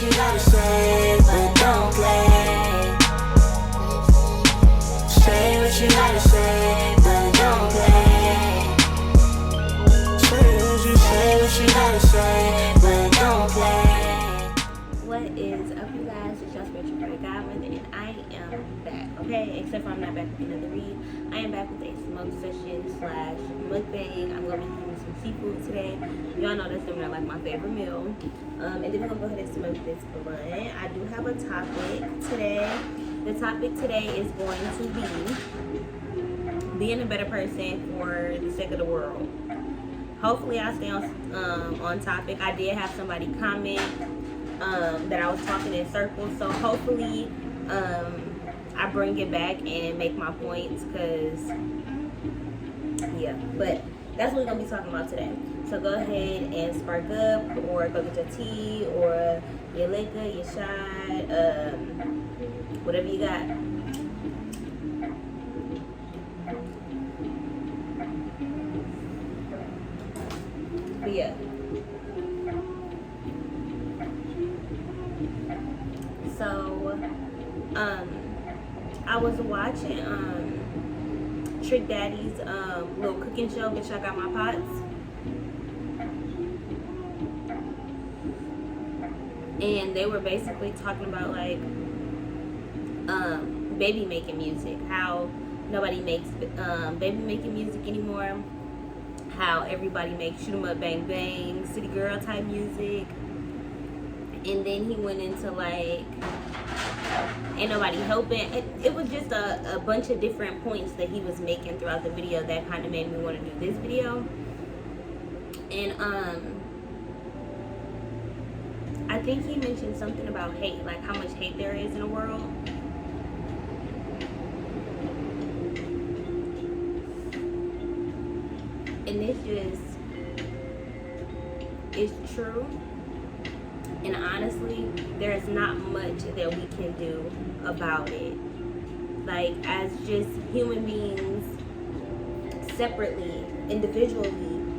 what you gotta say, but don't play. Say what you gotta say, but don't play. Say what you gotta say, but don't play. What is up, you guys? It's your spiritual prayer godmother, and I am back, okay? Except for I'm not back with another read. I am back with a smoke session / mukbang. I'm going to be having some seafood today. Y'all know that's something like my favorite meal. And then we're going to go ahead and smoke this blunt. I do have a topic today. The topic today is going to be being a better person for the sake of the world. Hopefully I stay on topic. I did have somebody comment that I was talking in circles, so hopefully I bring it back and make my points, because yeah, but that's what we're gonna be talking about today. So go ahead and spark up, or go get your tea or your liquor, your shot, whatever you got. But yeah, so I was watching Trick Daddy's little cooking show, Bitch I Got My Pots, and they were basically talking about like baby making music, how nobody makes baby making music anymore, how everybody makes shoot 'em up bang bang city girl type music. And then he went into like ain't nobody helping. It was just a bunch of different points that he was making throughout the video that kind of made me want to do this video. And I think he mentioned something about hate, like how much hate there is in the world. And this just is true. And honestly, there's not much that we can do about it. Like, as just human beings, separately, individually,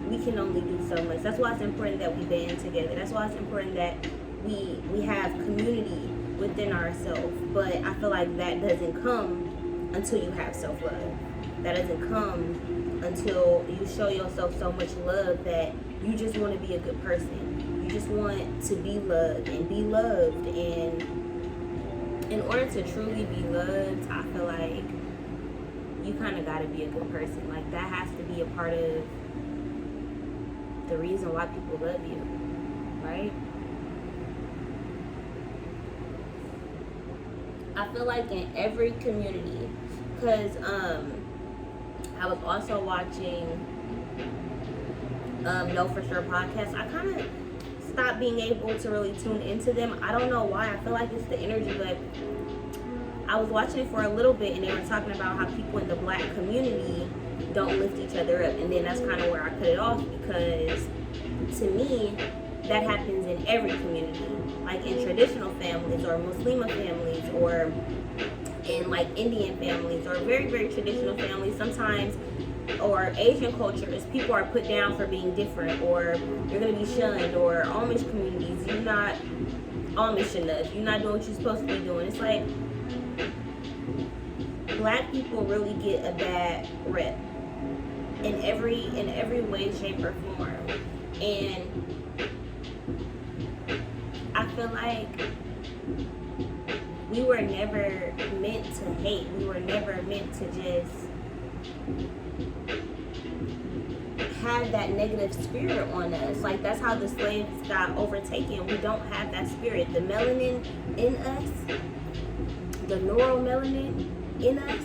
we can only do so much. That's why it's important that we band together. That's why it's important that we have community within ourselves. But I feel like that doesn't come until you have self-love. That doesn't come until you show yourself so much love that you just want to be a good person. You just want to be loved and be loved. And in order to truly be loved, I feel like you kind of got to be a good person. Like, that has to be a part of the reason why people love you, right? I feel like in every community, because I was also watching Know For Sure podcast. I kind of stopped being able to really tune into them. I don't know why. I feel like it's the energy, but I was watching it for a little bit, and they were talking about how people in the black community don't lift each other up. And then that's kind of where I cut it off, because to me, that happens in every community. Like in traditional families, or Muslima families, or in like Indian families, or very, very traditional families. Sometimes, or Asian cultures, people are put down for being different, or you're going to be shunned. Or Amish communities, you're not Amish enough, you're not doing what you're supposed to be doing. It's like black people really get a bad rep in every way, shape, or form. And I feel like we were never meant to hate. We were never meant to just have that negative spirit on us. Like, that's how the slaves got overtaken. We don't have that spirit. The melanin in us, the neuromelanin in us,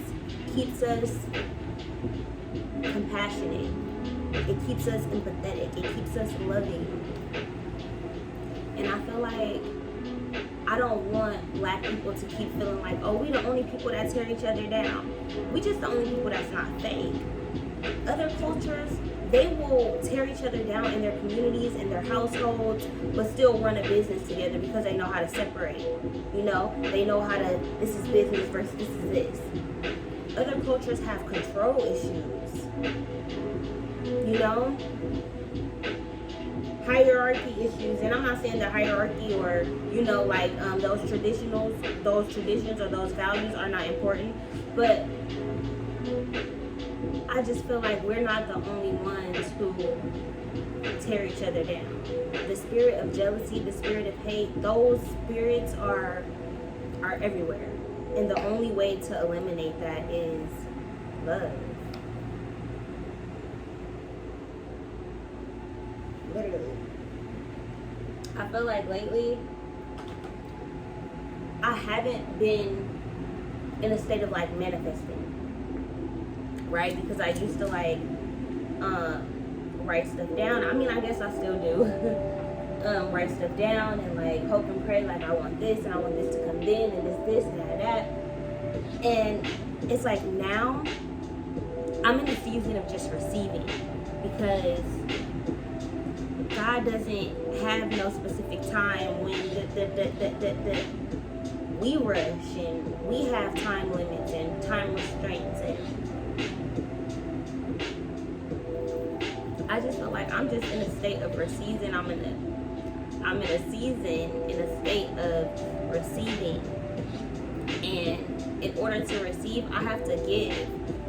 keeps us compassionate. It keeps us empathetic. It keeps us loving. And I feel like I don't want black people to keep feeling like, oh, we the only people that tear each other down. We just the only people that's not fake. Other cultures, they will tear each other down in their communities, in their households, but still run a business together because they know how to separate. You know, they know how to, this is business versus this is this. Other cultures have control issues. You know? hierarchy issues, and I'm not saying that hierarchy or like those traditions or those values are not important, but I just feel like we're not the only ones who tear each other down. The spirit of jealousy, the spirit of hate, those spirits are everywhere, and the only way to eliminate that is love. Literally. I feel like lately I haven't been in a state of like manifesting, right? Because I used to like write stuff down. I mean, I guess I still do. Write stuff down and like hope and pray like I want this and I want this to come in and this and that. And it's like now I'm in a season of just receiving, because God doesn't have no specific time when we rush, and we have time limits and time restraints, and I just feel like I'm just in a state of receiving. I'm in a season in a state of receiving, and in order to receive, I have to give.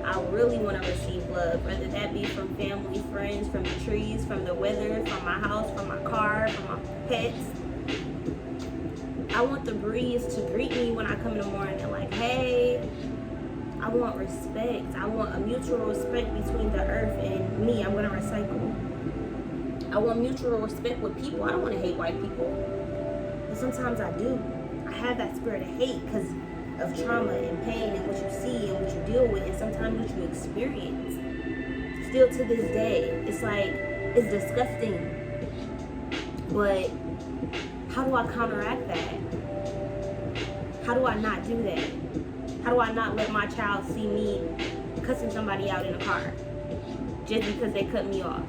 I really want to receive love, whether that be from family, friends, from the trees, from the weather, from my house, from my car, from my pets. I want the breeze to greet me when I come in the morning and like, hey. I want respect. I want a mutual respect between the earth and me. I'm going to recycle. I want mutual respect with people. I don't want to hate white people, but sometimes I do. I have that spirit of hate because of trauma and pain and what you see and what you deal with, and sometimes what you experience. Still to this day, it's like, it's disgusting. But how do I counteract that? How do I not do that? How do I not let my child see me cussing somebody out in a car just because they cut me off?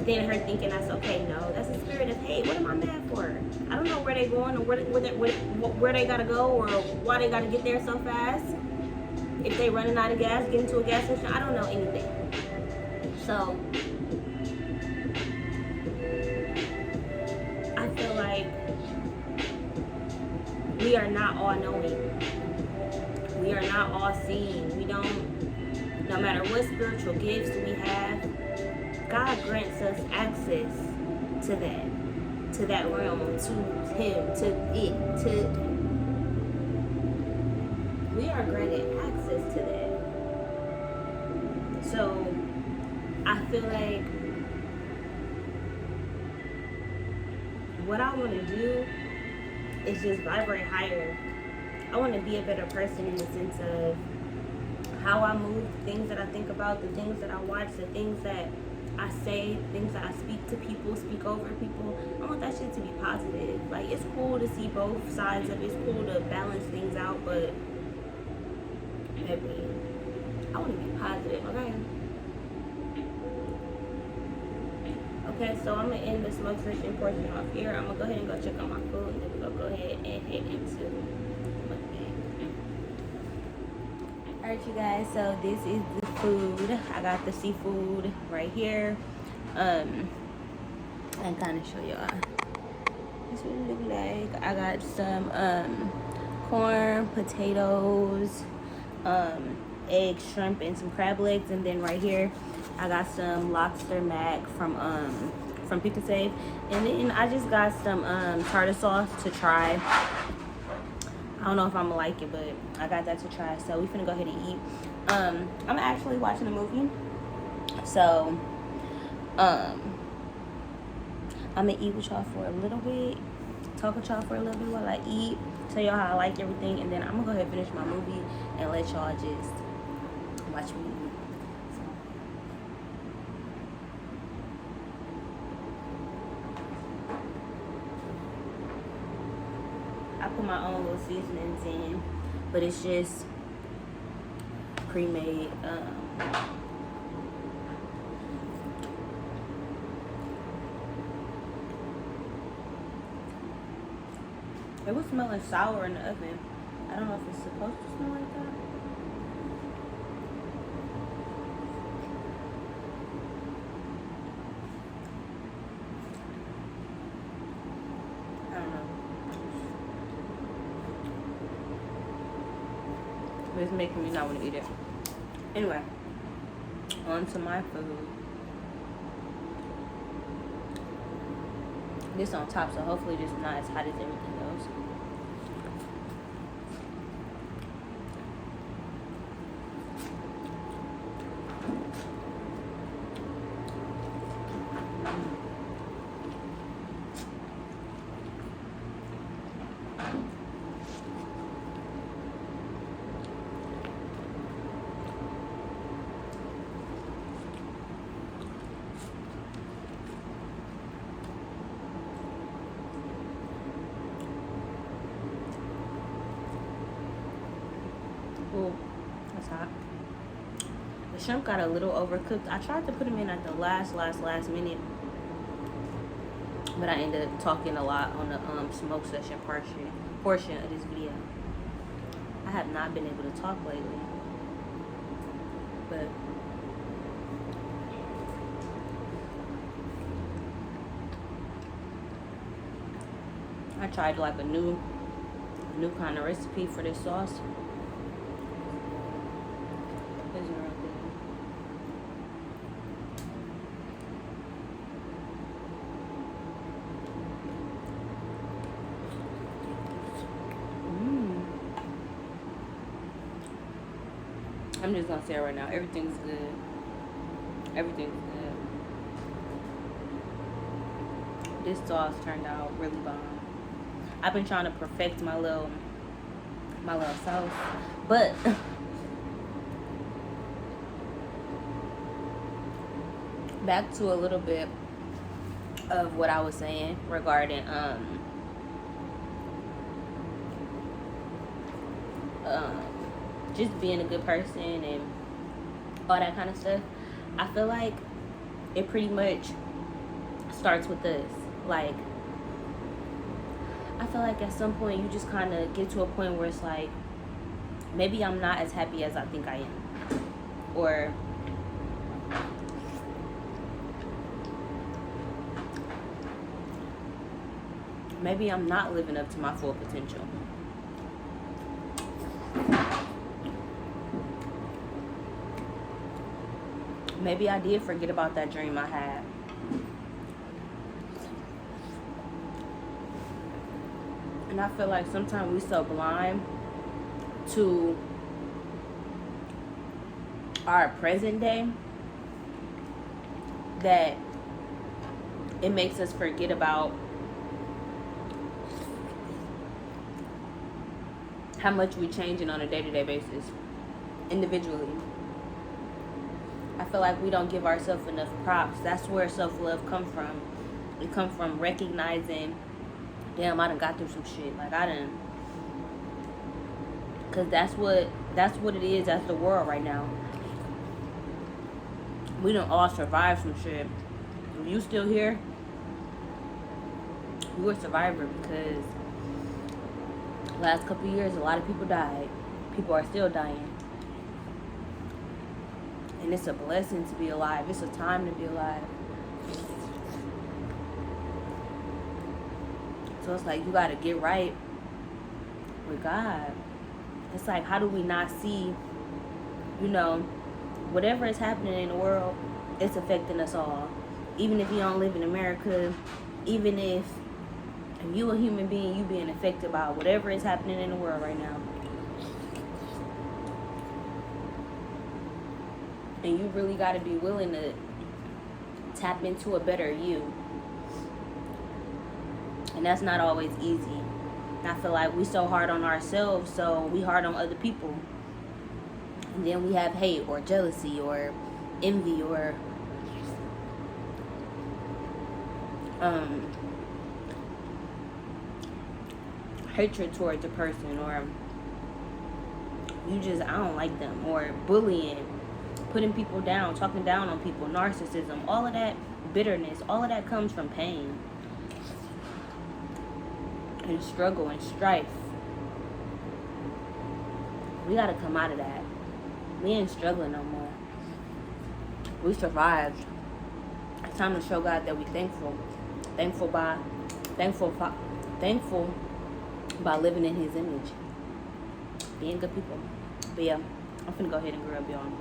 Then her thinking that's okay. No, that's a spirit of hate. What am I mad for? I don't know where they going or where they gotta go or why they gotta get there so fast. If they running out of gas, get into a gas station. I don't know anything. So I feel like we are not all knowing. We are not all seeing. We don't, no matter what spiritual gifts we have, God grants us access to that realm, to Him, to it, we are granted access to that. So I feel like what I want to do is just vibrate higher. I want to be a better person in the sense of how I move, the things that I think about, the things that I watch, the things that I say, things that I speak to people, speak over people. I want that shit to be positive. Like, it's cool to see both sides of it. It's cool to balance things out, but baby, I want to be positive, okay? Okay, so I'm going to end the smoke session portion off here. I'm going to go ahead and go check on my food, and then we're going to go ahead and head into Mukbang. Alright, you guys, so this is the food. I got the seafood right here. And kind of show y'all. This is what it look like. I got some corn, potatoes, eggs, shrimp, and some crab legs. And then right here, I got some lobster mac from Pick and Save. And then I just got some tartar sauce to try. I don't know if I'm gonna like it, but I got that to try. So we finna go ahead and eat. I'm actually watching a movie. So I'm gonna eat with y'all for a little bit, talk with y'all for a little bit while I eat, tell y'all how I like everything, and then I'm gonna go ahead and finish my movie and let y'all just watch me eat. I put my own little seasonings in, but it's just pre-made. It was smelling sour in the oven. I don't know if it's supposed to smell like that. It's making me not want to eat it. Anyway, on to my food. This on top, so hopefully this is not as hot as everything else. Ooh, that's hot. The shrimp got a little overcooked. I tried to put them in at the last minute, but I ended up talking a lot on the smoke session portion of this video. I have not been able to talk lately, but I tried like a new kind of recipe for this sauce. Isn't real good. I'm just gonna say it right now. Everything's good. Everything's good. This sauce turned out really bomb. I've been trying to perfect my little sauce, but back to a little bit of what I was saying regarding just being a good person and all that kind of stuff. I feel like it pretty much starts with us. Like, I feel like at some point you just kind of get to a point where it's like, maybe I'm not as happy as I think I am, or maybe I'm not living up to my full potential. Maybe I did forget about that dream I had. And I feel like sometimes we're so blind to our present day that it makes us forget about how much we're changing on a day-to-day basis, individually. I feel like we don't give ourselves enough props. That's where self-love comes from. It comes from recognizing, damn, I done got through some shit. Like, I done, because that's what it is. That's the world right now. We done all survived some shit. If you still here, you're a survivor, because last couple of years, a lot of people died. People are still dying. And it's a blessing to be alive. It's a time to be alive. So it's like you got to get right with God. It's like, how do we not see, you know, whatever is happening in the world, it's affecting us all. Even if you don't live in America, even if you a human being, you being affected by whatever is happening in the world right now. And you really got to be willing to tap into a better you. And that's not always easy. And I feel like we so hard on ourselves, so we hard on other people. And then we have hate or jealousy or envy or hatred towards a person, or you just, I don't like them, or bullying, putting people down, talking down on people, narcissism, all of that bitterness, all of that comes from pain and struggle and strife. We gotta come out of that. We ain't struggling no more. We survived. It's time to show God that we thankful. Thankful by living in His image. Being good people. But yeah, I'm finna go ahead and grab y'all.